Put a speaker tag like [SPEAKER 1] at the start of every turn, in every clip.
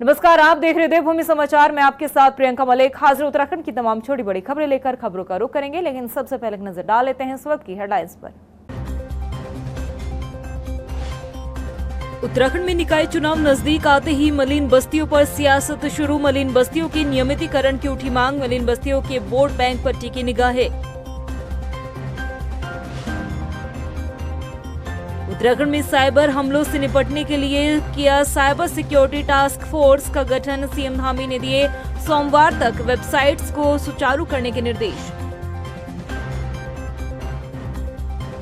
[SPEAKER 1] नमस्कार, आप देख रहे देवभूमि समाचार में आपके साथ प्रियंका मलिक हाजिर। उत्तराखंड की तमाम छोटी बड़ी खबरें लेकर खबरों का रुख करेंगे, लेकिन सबसे पहले एक नजर डाल लेते हैं इस वक्त की हेडलाइंस पर। उत्तराखंड में निकाय चुनाव नजदीक आते ही मलिन बस्तियों पर सियासत शुरू। मलिन बस्तियों के नियमितीकरण की उठी मांग। मलिन बस्तियों के वोट बैंक पर टिकी निगाहें। उत्तराखंड में साइबर हमलों से निपटने के लिए किया साइबर सिक्योरिटी टास्क फोर्स का गठन। सीएम धामी ने दिए सोमवार तक वेबसाइट्स को सुचारू करने के निर्देश।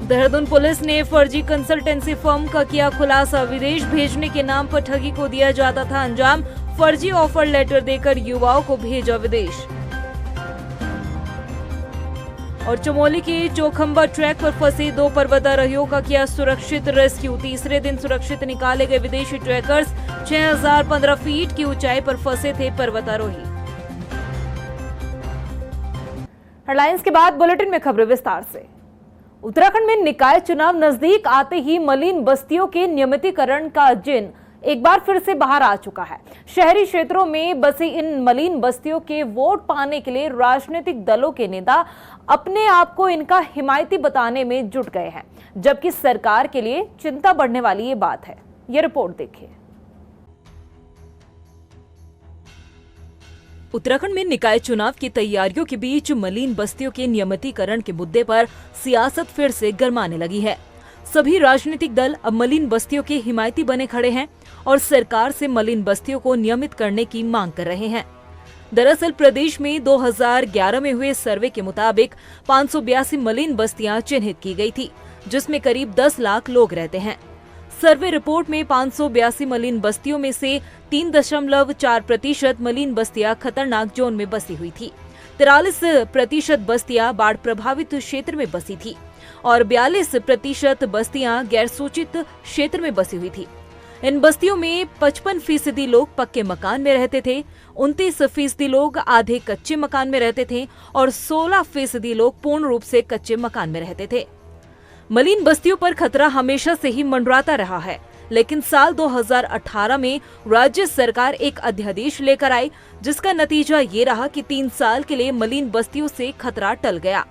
[SPEAKER 1] देहरादून पुलिस ने फर्जी कंसल्टेंसी फर्म का किया खुलासा। विदेश भेजने के नाम पर ठगी को दिया जाता था अंजाम। फर्जी ऑफर लेटर देकर युवाओं को भेजा विदेश। और चमोली के चौखंबा ट्रैक पर फंसे 2 पर्वतारोहियों का किया सुरक्षित रेस्क्यू। तीसरे दिन सुरक्षित निकाले गए विदेशी ट्रैकर्स। 6015 फीट की ऊंचाई पर फंसे थे पर्वतारोही। हेडलाइंस के बाद बुलेटिन में खबरें विस्तार से। उत्तराखंड में निकाय चुनाव नजदीक आते ही मलिन बस्तियों के नियमितीकरण का जिन एक बार फिर से बाहर आ चुका है। शहरी क्षेत्रों में बसी इन मलिन बस्तियों के वोट पाने के लिए राजनीतिक दलों के नेता अपने आप को इनका हिमायती बताने में जुट गए हैं, जबकि सरकार के लिए चिंता बढ़ने वाली ये बात है। ये रिपोर्ट देखिए। उत्तराखंड में निकाय चुनाव की तैयारियों के बीच मलिन बस्तियों के नियमितीकरण के मुद्दे पर सियासत फिर से गरमाने लगी है। सभी राजनीतिक दल अब मलिन बस्तियों के हिमायती बने खड़े हैं और सरकार से मलिन बस्तियों को नियमित करने की मांग कर रहे हैं। दरअसल प्रदेश में 2011 में हुए सर्वे के मुताबिक 582 मलिन बस्तियां चिन्हित की गई थी, जिसमें करीब 10 लाख लोग रहते हैं। सर्वे रिपोर्ट में 582 मलिन बस्तियों में से 3.4% मलिन बस्तियां खतरनाक जोन में बसी हुई थी। 43% बस्तियां बाढ़ प्रभावित क्षेत्र में बसी थी और 42% बस्तियां गैर सूचित क्षेत्र में बसी हुई थी। इन बस्तियों में 55% लोग पक्के मकान में रहते थे, 29% लोग आधे कच्चे मकान में रहते थे और 16% लोग पूर्ण रूप से कच्चे मकान में रहते थे। मलिन बस्तियों पर खतरा हमेशा से ही मंडराता रहा है, लेकिन साल 2018 में राज्य सरकार एक अध्यादेश लेकर आई, जिसका नतीजा ये रहा कि 3 साल के लिए मलिन बस्तियों से खतरा टल गया।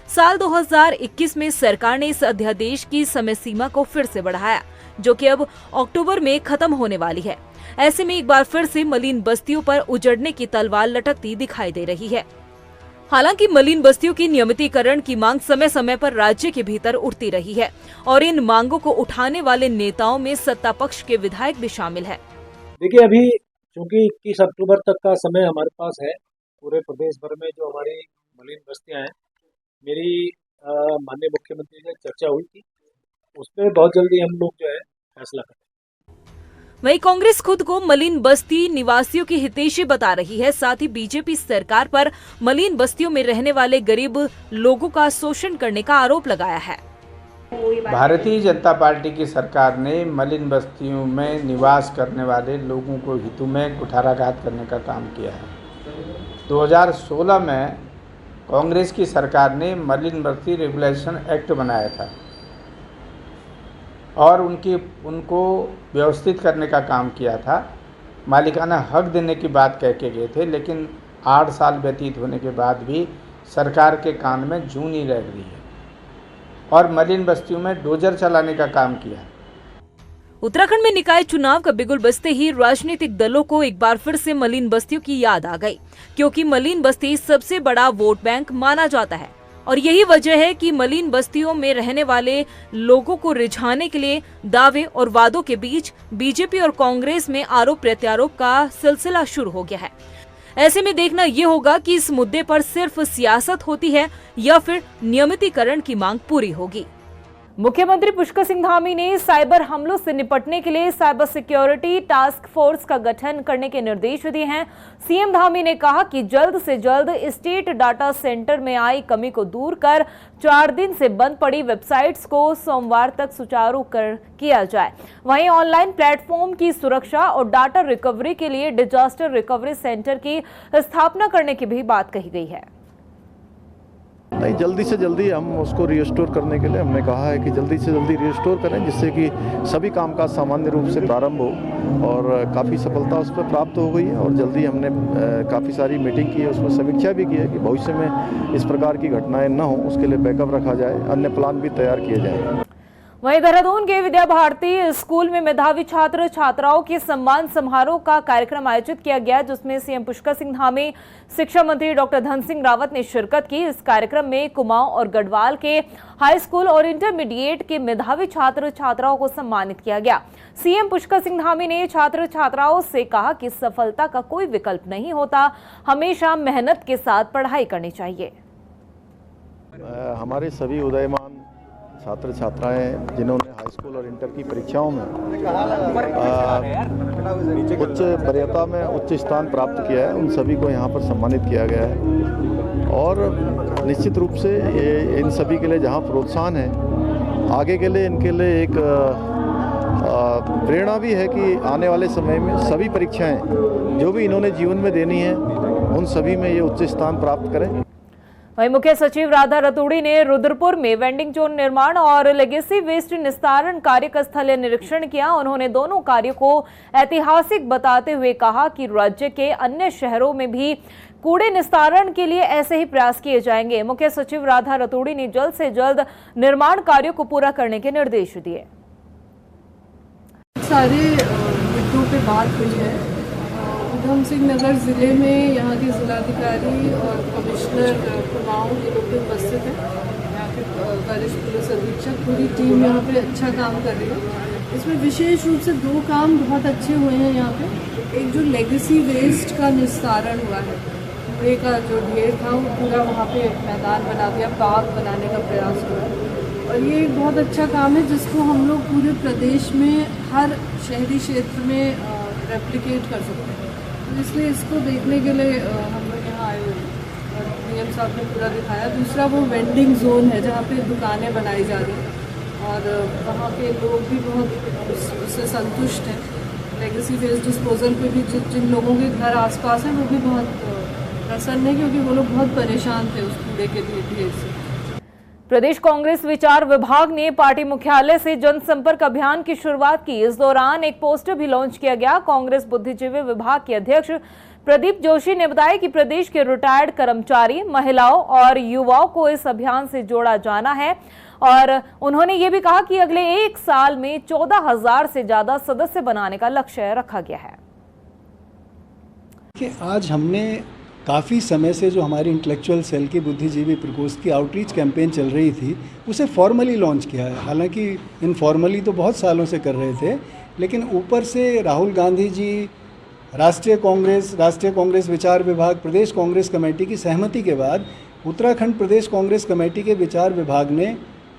[SPEAKER 1] साल 2021 में सरकार ने इस अध्यादेश की समय सीमा को फिर से बढ़ाया, जो कि अब अक्टूबर में खत्म होने वाली है। ऐसे में एक बार फिर से मलिन बस्तियों पर उजड़ने की तलवार लटकती दिखाई दे रही है। हालांकि मलिन बस्तियों की नियमितीकरण की मांग समय समय पर राज्य के भीतर उठती रही है और इन मांगों को उठाने वाले नेताओं में सत्ता पक्ष के विधायक भी शामिल है।
[SPEAKER 2] देखिए, अभी चूंकि 21 अक्टूबर तक का समय हमारे पास है, पूरे प्रदेश भर में जो हमारी मलिन बस्तियां हैं, मेरी माननीय मुख्यमंत्री से चर्चा हुई थी, उस पर बहुत जल्दी हम लोग जो है फैसला करें।
[SPEAKER 1] वहीं कांग्रेस खुद को मलिन बस्ती निवासियों की हितैषी बता रही है। साथ ही बीजेपी सरकार पर मलिन बस्तियों में रहने वाले गरीब लोगों का शोषण करने का आरोप लगाया है।
[SPEAKER 3] भारतीय जनता पार्टी की सरकार ने मलिन बस्तियों में निवास करने वाले लोगों को हितों में कुठाराघात करने का काम किया है। 2016 में कांग्रेस की सरकार ने मलिन बस्ती रेगुलेशन एक्ट बनाया था और उनको व्यवस्थित करने का काम किया था। मालिकाना हक देने की बात कह के गए थे, लेकिन 8 साल व्यतीत होने के बाद भी सरकार के कान में जूं नहीं रह रही है और मलिन बस्तियों में डोजर चलाने का काम किया।
[SPEAKER 1] उत्तराखंड में निकाय चुनाव का बिगुल बजते ही राजनीतिक दलों को एक बार फिर से मलिन बस्तियों की याद आ गई, क्योंकि मलिन बस्ती सबसे बड़ा वोट बैंक माना जाता है और यही वजह है कि मलिन बस्तियों में रहने वाले लोगों को रिझाने के लिए दावे और वादों के बीच बीजेपी और कांग्रेस में आरोप प्रत्यारोप का सिलसिला शुरू हो गया है। ऐसे में देखना ये होगा कि इस मुद्दे पर सिर्फ सियासत होती है या फिर नियमितीकरण की मांग पूरी होगी। मुख्यमंत्री पुष्कर सिंह धामी ने साइबर हमलों से निपटने के लिए साइबर सिक्योरिटी टास्क फोर्स का गठन करने के निर्देश दिए हैं। सीएम धामी ने कहा कि जल्द से जल्द स्टेट डाटा सेंटर में आई कमी को दूर कर 4 दिन से बंद पड़ी वेबसाइट्स को सोमवार तक सुचारू किया जाए। वहीं ऑनलाइन प्लेटफॉर्म की सुरक्षा और डाटा रिकवरी के लिए डिजास्टर रिकवरी सेंटर की स्थापना करने की भी बात कही गई है।
[SPEAKER 4] नहीं, जल्दी से जल्दी हम उसको रीस्टोर करने के लिए हमने कहा है कि जल्दी से जल्दी रीस्टोर करें, जिससे कि सभी कामकाज सामान्य रूप से प्रारंभ हो। और काफ़ी सफलता उस पर प्राप्त हो गई है और जल्दी हमने काफ़ी सारी मीटिंग की है, उसमें समीक्षा भी की है कि भविष्य में इस प्रकार की घटनाएं न हो, उसके लिए बैकअप रखा जाए, अन्य प्लान भी तैयार किए जाएँ।
[SPEAKER 1] वहीं देहरादून के विद्या भारती स्कूल में मेधावी छात्र छात्राओं के सम्मान समारोह का कार्यक्रम आयोजित किया गया, जिसमें सीएम पुष्कर सिंह धामी, शिक्षा मंत्री डॉक्टर धन सिंह रावत ने शिरकत की। इस कार्यक्रम में कुमाऊं और गढ़वाल के हाई स्कूल और इंटरमीडिएट के मेधावी छात्र छात्राओं को सम्मानित किया गया। सीएम पुष्कर सिंह धामी ने छात्र छात्राओं से कहा कि सफलता का कोई विकल्प नहीं होता, हमेशा मेहनत के साथ पढ़ाई करनी चाहिए।
[SPEAKER 4] हमारे सभी उदयमान छात्र छात्राएं जिन्होंने हाई स्कूल और इंटर की परीक्षाओं में उच्च वरीयता में उच्च स्थान प्राप्त किया है, उन सभी को यहाँ पर सम्मानित किया गया है। और निश्चित रूप से ये इन सभी के लिए जहाँ प्रोत्साहन है, आगे के लिए इनके लिए एक प्रेरणा भी है कि आने वाले समय में सभी परीक्षाएं जो भी इन्होंने जीवन में देनी है, उन सभी में ये उच्च स्थान प्राप्त करें।
[SPEAKER 1] वहीं मुख्य सचिव राधा रतूड़ी ने रुद्रपुर में वेंडिंग जोन निर्माण और लेगेसी वेस्ट निस्तारण कार्य का स्थलीय निरीक्षण किया। उन्होंने दोनों कार्यों को ऐतिहासिक बताते हुए कहा कि राज्य के अन्य शहरों में भी कूड़े निस्तारण के लिए ऐसे ही प्रयास किए जाएंगे। मुख्य सचिव राधा रतूड़ी ने जल्द से जल्द निर्माण कार्यों को पूरा करने के निर्देश दिए।
[SPEAKER 5] सारे मुद्दों पे बात हुई है। उधम सिंह नगर ज़िले में यहाँ के जिलाधिकारी और कमिश्नर कुमाऊं ये लोग भी उपस्थित हैं। यहाँ के वरिष्ठ पुलिस अधीक्षक, पूरी टीम यहाँ पे अच्छा काम कर रही है। इसमें विशेष रूप से 2 काम बहुत अच्छे हुए हैं यहाँ पे। एक जो लेगेसी वेस्ट का निस्तारण हुआ है, कूड़े का जो ढेर था वो पूरा वहाँ पे मैदान बना दिया, पार्क बनाने का प्रयास हुआ। और ये एक बहुत अच्छा काम है जिसको हम लोग पूरे प्रदेश में हर शहरी क्षेत्र में रेप्लिकेट कर सकते हैं। इसलिए इसको देखने के लिए हम लोग यहाँ आए हुए हैं और डीएम साहब ने पूरा दिखाया। दूसरा वो वेंडिंग जोन है जहाँ पे दुकानें बनाई जा रही हैं और वहाँ के लोग भी बहुत उससे संतुष्ट हैं। लेगेसी वेस्ट डिस्पोजल पे भी जिन लोगों के घर आसपास हैं वो भी बहुत प्रसन्न है, क्योंकि वो लोग बहुत परेशान थे उस कूड़े के ढेर से।
[SPEAKER 1] प्रदेश कांग्रेस विचार विभाग ने पार्टी मुख्यालय से जनसंपर्क अभियान की शुरुआत की। इस दौरान एक पोस्टर भी लॉन्च किया गया। कांग्रेस बुद्धिजीवी विभाग के अध्यक्ष प्रदीप जोशी ने बताया कि प्रदेश के रिटायर्ड कर्मचारी, महिलाओं और युवाओं को इस अभियान से जोड़ा जाना है और उन्होंने ये भी कहा कि अगले 1 साल में 14,000 से ज्यादा सदस्य बनाने का लक्ष्य रखा गया है।
[SPEAKER 6] आज हमने काफ़ी समय से जो हमारी इंटेलेक्चुअल सेल की बुद्धिजीवी प्रकोष्ठ की आउटरीच कैंपेन चल रही थी, उसे फॉर्मली लॉन्च किया है। हालांकि इनफॉर्मली तो बहुत सालों से कर रहे थे, लेकिन ऊपर से राहुल गांधी जी, राष्ट्रीय कांग्रेस विचार विभाग, प्रदेश कांग्रेस कमेटी की सहमति के बाद उत्तराखंड प्रदेश कांग्रेस कमेटी के विचार विभाग ने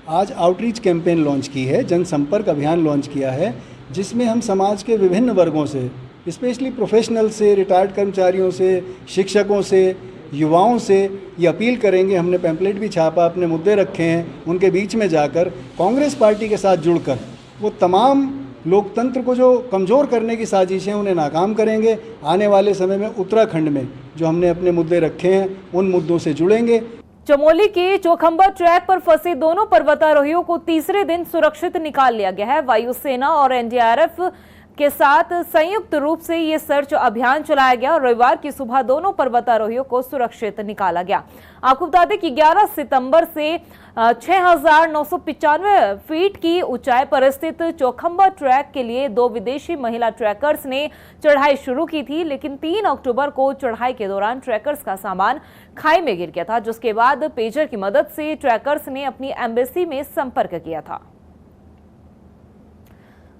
[SPEAKER 6] आज आउटरीच कैंपेन लॉन्च की है, जनसंपर्क अभियान लॉन्च किया है, जिसमें हम समाज के विभिन्न वर्गों से, स्पेशली प्रोफेशनल से, रिटायर्ड कर्मचारियों से, शिक्षकों से, युवाओं से ये अपील करेंगे। हमने पैम्पलेट भी छापा, अपने मुद्दे रखे हैं, उनके बीच में जाकर कांग्रेस पार्टी के साथ जुड़कर वो तमाम लोकतंत्र को जो कमज़ोर करने की साजिशें उन्हें नाकाम करेंगे। आने वाले समय में उत्तराखंड में जो हमने अपने मुद्दे रखे हैं उन मुद्दों से जुड़ेंगे।
[SPEAKER 1] चमोली के चौखंबा ट्रैक पर फंसे दोनों पर्वतारोहियों को तीसरे दिन सुरक्षित निकाल लिया गया है। वायुसेना और एनडीआरएफ के साथ संयुक्त रूप से ये सर्च अभियान चलाया गया और रविवार की सुबह दोनों पर्वतारोहियों को सुरक्षित निकाला गया। आपको बता दें कि 11 सितंबर से 6,995 फीट की ऊंचाई पर स्थित चौखंबा ट्रैक के लिए 2 विदेशी महिला ट्रैकर्स ने चढ़ाई शुरू की थी, लेकिन 3 अक्टूबर को चढ़ाई के दौरान ट्रैकर्स का सामान खाई में गिर गया था, जिसके बाद पेजर की मदद से ट्रैकर्स ने अपनी एम्बेसी में संपर्क किया था।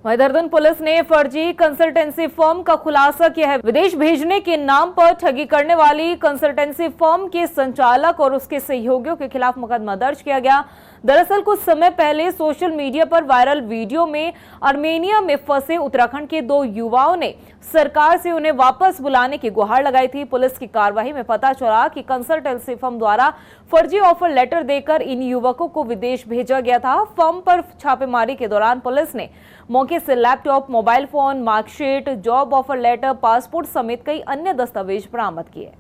[SPEAKER 1] वहीं देहरादून पुलिस ने फर्जी कंसल्टेंसी फर्म का खुलासा किया है। विदेश भेजने के नाम पर ठगी करने वाली कंसल्टेंसी फर्म के संचालक और उसके सहयोगियों के खिलाफ मुकदमा दर्ज किया गया। दरअसल कुछ समय पहले सोशल मीडिया पर वायरल वीडियो में आर्मेनिया में फंसे उत्तराखंड के 2 युवाओं ने सरकार से उन्हें वापस बुलाने की गुहार लगाई थी। पुलिस की कार्रवाई में पता चला कि कंसल्टेंसी फर्म द्वारा फर्जी ऑफर लेटर देकर इन युवकों को विदेश भेजा गया था। फर्म पर छापेमारी के दौरान पुलिस ने मौके से laptop, mobile phone, marksheet, job offer letter, passport समेत कई अन्य दस्तावेज बरामद किए।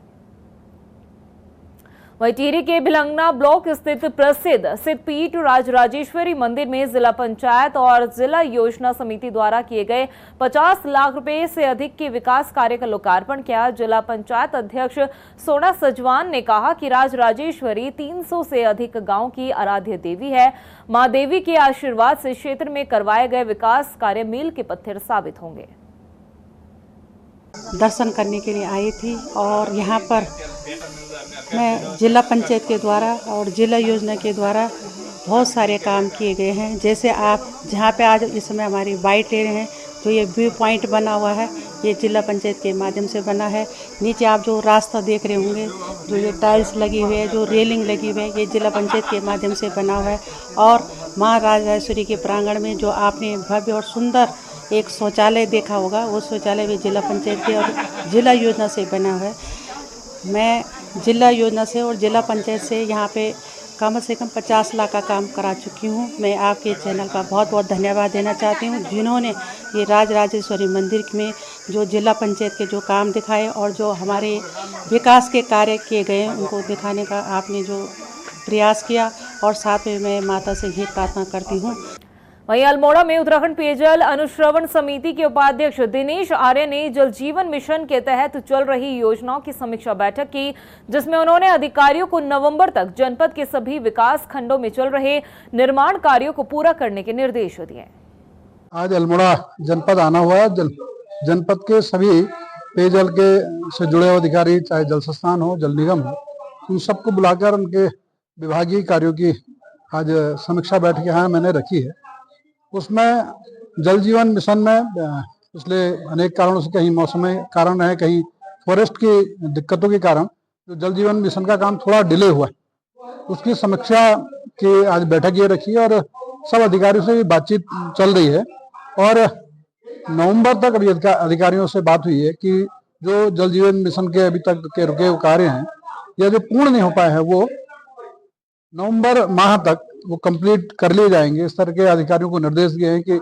[SPEAKER 1] वहीं टिहरी के भिलंगना ब्लॉक स्थित प्रसिद्ध सिद्धपीठ राजराजेश्वरी मंदिर में जिला पंचायत और जिला योजना समिति द्वारा किए गए 50 लाख रुपए से अधिक के विकास कार्य का लोकार्पण किया। जिला पंचायत अध्यक्ष सोना सजवान ने कहा कि राजराजेश्वरी 300 से अधिक गांव की आराध्य देवी है। मां देवी के आशीर्वाद से क्षेत्र में करवाए गए विकास कार्य मील के पत्थर साबित होंगे।
[SPEAKER 7] दर्शन करने के लिए आई थी और यहाँ पर मैं जिला पंचायत के द्वारा और जिला योजना के द्वारा बहुत सारे काम किए गए हैं। जैसे आप जहाँ पे आज इस समय हमारी बाइट ले रहे हैं, तो ये व्यू पॉइंट बना हुआ है, ये जिला पंचायत के माध्यम से बना है। नीचे आप जो रास्ता देख रहे होंगे, जो ये टाइल्स लगी हुई है, जो रेलिंग लगी हुई है, ये जिला पंचायत के माध्यम से बना हुआ है। और माँ राजराजेश्वरी के प्रांगण में जो आपने भव्य और सुंदर एक शौचालय देखा होगा, वो शौचालय भी जिला पंचायत के और जिला योजना से बना हुआ है। मैं जिला योजना से और जिला पंचायत से यहाँ पे कम से कम 50 लाख का काम करा चुकी हूँ। मैं आपके चैनल का बहुत बहुत धन्यवाद देना चाहती हूँ, जिन्होंने ये राजराजेश्वरी मंदिर में जो जिला पंचायत के जो काम दिखाए और जो हमारे विकास के कार्य किए गए उनको दिखाने का आपने जो प्रयास किया, और साथ में मैं माता से यही प्रार्थना करती हूँ।
[SPEAKER 1] वहीं अल्मोड़ा में उत्तराखंड पेयजल अनुश्रवण समिति के उपाध्यक्ष दिनेश आर्य ने जल जीवन मिशन के तहत चल रही योजनाओं की समीक्षा बैठक की, जिसमें उन्होंने अधिकारियों को नवंबर तक जनपद के सभी विकास खंडों में चल रहे निर्माण कार्यों को पूरा करने के निर्देश दिए।
[SPEAKER 8] आज अल्मोड़ा जनपद आना हुआ है। जनपद के सभी पेयजल के से जुड़े हुए अधिकारी, चाहे जल संस्थान हो, जल निगम हो, उन सबको बुलाकर उनके विभागीय कार्यों की आज समीक्षा बैठक यहाँ मैंने रखी है। उसमें जल जीवन मिशन में पिछले अनेक कारणों से, कहीं मौसमी कारण है, कहीं फॉरेस्ट की दिक्कतों के कारण जो जल जीवन मिशन का काम थोड़ा डिले हुआ है, उसकी समीक्षा की आज बैठक ये रखी है और सब अधिकारियों से बातचीत चल रही है। और नवंबर तक अभी अधिकारियों से बात हुई है कि जो जल जीवन मिशन के अभी तक के रुके हुए कार्य हैं या जो पूर्ण नहीं हो पाए हैं, वो नवंबर माह तक वो कंप्लीट कर लिए जाएंगे। इस तरह के अधिकारियों को निर्देश दिए हैं कि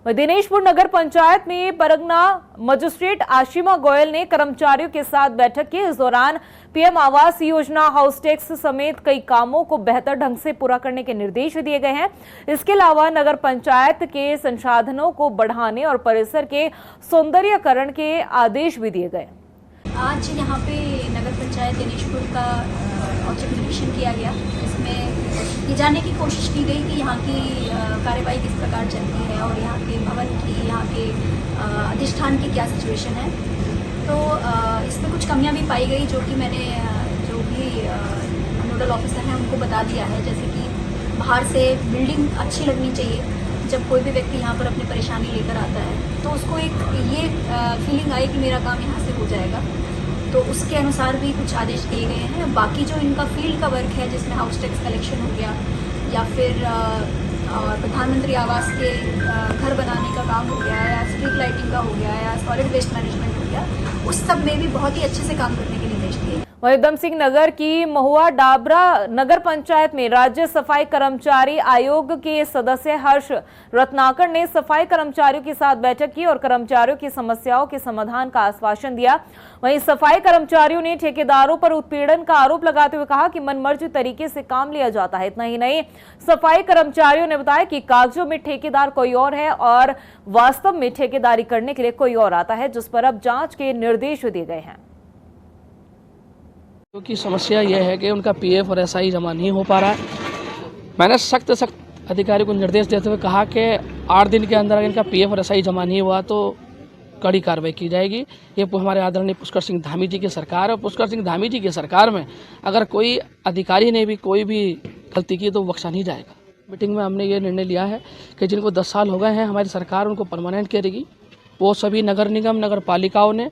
[SPEAKER 1] दिनेशपुर नगर पंचायत में परगना मजिस्ट्रेट आशिमा गोयल ने कर्मचारियों के साथ बैठक की। इस दौरान PM Awas Yojana, house tax समेत कई कामों को बेहतर ढंग से पूरा करने के निर्देश दिए गए हैं। इसके अलावा नगर पंचायत के संसाधनों को बढ़ाने और परिसर के सौंदर्यीकरण के आदेश भी दिए गए।
[SPEAKER 9] आज यहाँ पे नगर पंचायत दिनेशपुर का औचक निरीक्षण किया गया। इसमें ये जानने की कोशिश की गई कि यहाँ की कार्यवाही किस प्रकार चलती है और यहाँ के भवन की, यहाँ के अधिष्ठान की क्या सिचुएशन है। तो इसमें कुछ कमियां भी पाई गई, जो कि मैंने जो भी नोडल ऑफिसर हैं उनको बता दिया है। जैसे कि बाहर से बिल्डिंग अच्छी लगनी चाहिए। जब कोई भी व्यक्ति यहाँ पर अपनी परेशानी लेकर आता है तो उसको एक ये फीलिंग आए कि मेरा काम यहाँ से हो जाएगा। तो उसके अनुसार भी कुछ आदेश दिए गए हैं। बाकी जो इनका फील्ड का वर्क है, जिसमें हाउस टैक्स कलेक्शन हो गया या फिर प्रधानमंत्री आवास के घर बनाने का काम हो गया, या स्ट्रीट लाइटिंग का हो गया, या सॉलिड वेस्ट मैनेजमेंट हो गया, उस सब में भी बहुत ही अच्छे से काम करने के निर्देश दिए।
[SPEAKER 1] वहीं उधम सिंह नगर की महुआ डाबरा नगर पंचायत में राज्य सफाई कर्मचारी आयोग के सदस्य हर्ष रत्नाकर ने सफाई कर्मचारियों के साथ बैठक की और कर्मचारियों की समस्याओं के समाधान का आश्वासन दिया। वहीं सफाई कर्मचारियों ने ठेकेदारों पर उत्पीड़न का आरोप लगाते हुए कहा कि मनमर्जी तरीके से काम लिया जाता है। इतना ही नहीं, सफाई कर्मचारियों ने बताया कि कागजों में ठेकेदार कोई और है और वास्तव में ठेकेदारी करने के लिए कोई और आता है, जिस पर अब जांच के निर्देश दिए गए हैं।
[SPEAKER 10] क्योंकि समस्या यह है कि उनका पीएफ और एसआई जमा नहीं हो पा रहा है। मैंने सख्त अधिकारी को निर्देश देते हुए कहा कि 8 दिन के अंदर अगर इनका पीएफ और एसआई जमा नहीं हुआ तो कड़ी कार्रवाई की जाएगी। ये हमारे आदरणीय पुष्कर सिंह धामी जी की सरकार है। पुष्कर सिंह धामी जी की सरकार में अगर कोई अधिकारी ने भी कोई भी गलती की तो बख्शा नहीं जाएगा। मीटिंग में हमने ये निर्णय लिया है कि जिनको 10 साल हो गए हैं, हमारी सरकार उनको परमानेंट करेगी। वो सभी नगर निगम, नगर पालिकाओं ने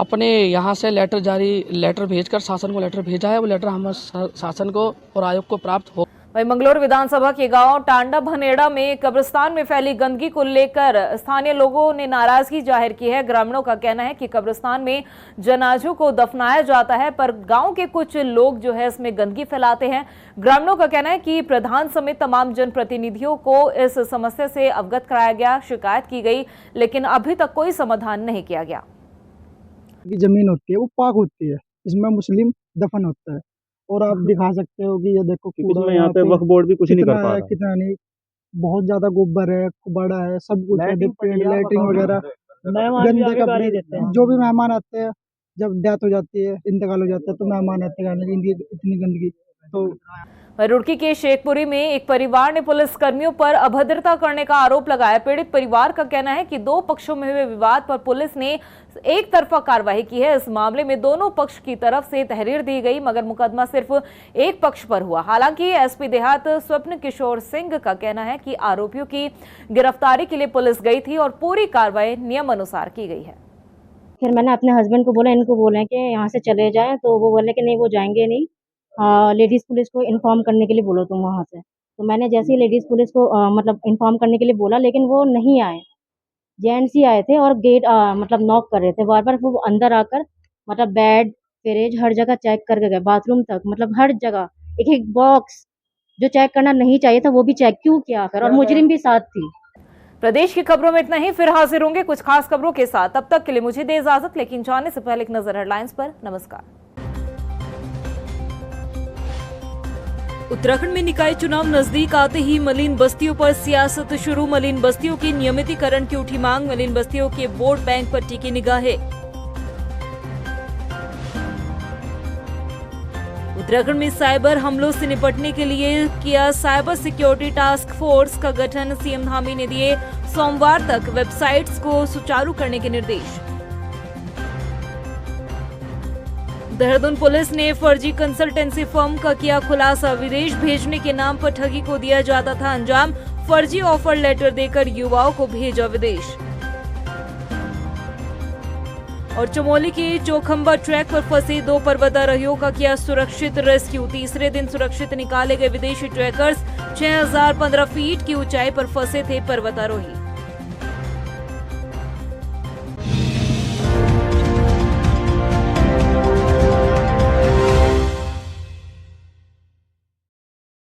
[SPEAKER 10] अपने यहाँ से लेटर भेजकर शासन को लेटर भेजा है। वो लेटर हम शासन को और आयोग को प्राप्त हो।
[SPEAKER 1] वहीं मंगलौर विधानसभा के गांव टांडा भनेड़ा में कब्रिस्तान में फैली गंदगी को लेकर स्थानीय लोगों ने नाराजगी जाहिर की है। ग्रामीणों का कहना है कि कब्रिस्तान में जनाजों को दफनाया जाता है, पर गांव के कुछ लोग जो है इसमें गंदगी फैलाते हैं। ग्रामीणों का कहना है कि प्रधान समेत तमाम जनप्रतिनिधियों को इस समस्या से अवगत कराया गया, शिकायत की गई, लेकिन अभी तक कोई समाधान नहीं किया गया।
[SPEAKER 11] की जमीन होती है वो पाक होती है, इसमें मुस्लिम दफन होता है और आप दिखा सकते हो कि ये देखो कूड़ा
[SPEAKER 12] यहाँ पे वक्फ बोर्ड भी कुछ नहीं कर
[SPEAKER 11] कितना
[SPEAKER 12] पा
[SPEAKER 11] है
[SPEAKER 12] रहा।
[SPEAKER 11] कितना नहीं, बहुत ज्यादा गोबर है, कुबाड़ा है, सब कुछ है, पेड़ लाइटिंग वगैरह, गंदे कपड़े। जो भी मेहमान आते हैं, जब डेथ हो जाती है, इंतकाल हो जाता है, तो मेहमान आते हैं इतनी गंदगी। तो
[SPEAKER 1] रुड़की के शेखपुरी में एक परिवार ने पुलिस कर्मियों पर अभद्रता करने का आरोप लगाया। पीड़ित परिवार का कहना है कि दो पक्षों में हुए विवाद पर पुलिस ने एक तरफा कार्रवाई की है। इस मामले में दोनों पक्ष की तरफ से तहरीर दी गई, मगर मुकदमा सिर्फ एक पक्ष पर हुआ। हालांकि एसपी देहात स्वप्न किशोर सिंह का कहना है कि आरोपियों की गिरफ्तारी के लिए पुलिस गई थी और पूरी कार्रवाई नियम अनुसार की गई है।
[SPEAKER 13] फिर मैंने अपने हस्बैंड को बोला, इनको बोले कि यहाँ से चले जाएं, तो वो बोले कि नहीं वो जाएंगे नहीं, लेडीज़ पुलिस को इन्फॉर्म करने के लिए बोलो तुम वहाँ से। तो मैंने जैसे ही लेडीज़ पुलिस को मतलब इन्फॉर्म करने के लिए बोला, लेकिन वो नहीं आए, जेंट्स ही आए थे और गेट मतलब नॉक कर रहे थे बार बार। वो अंदर आकर मतलब बेड फ्रिज हर जगह चेक करके गए, बाथरूम तक, मतलब हर जगह एक एक बॉक्स जो चेक करना नहीं चाहिए था वो भी चेक क्यों किया आकर, और मुजरिम भी साथ थी।
[SPEAKER 1] प्रदेश की खबरों में इतना ही, फिर हाजिर होंगे कुछ खास खबरों के साथ। तब तक के लिए मुझे दे इजाजत, लेकिन जाने से पहले एक नजर हेडलाइंस पर। नमस्कार। उत्तराखंड में निकाय चुनाव नजदीक आते ही मलिन बस्तियों पर सियासत शुरू। मलिन बस्तियों के नियमितीकरण की उठी मांग, मलिन बस्तियों के वोट बैंक पर टिकी निगाहें। उत्तराखंड में साइबर हमलों से निपटने के लिए किया साइबर सिक्योरिटी टास्क फोर्स का गठन। सीएम धामी ने दिए सोमवार तक वेबसाइट्स को सुचारू करने के निर्देश। देहरादून पुलिस ने फर्जी कंसल्टेंसी फर्म का किया खुलासा। विदेश भेजने के नाम पर ठगी को दिया जाता था अंजाम। फर्जी ऑफर लेटर देकर युवाओं को भेजा विदेश। और चमोली के चौखंबा ट्रैक पर फंसे 2 पर्वतारोहियों का किया सुरक्षित रेस्क्यू। तीसरे दिन सुरक्षित निकाले गए विदेशी ट्रैकर्स। 6015 फीट की ऊंचाई पर फंसे थे पर्वतारोही।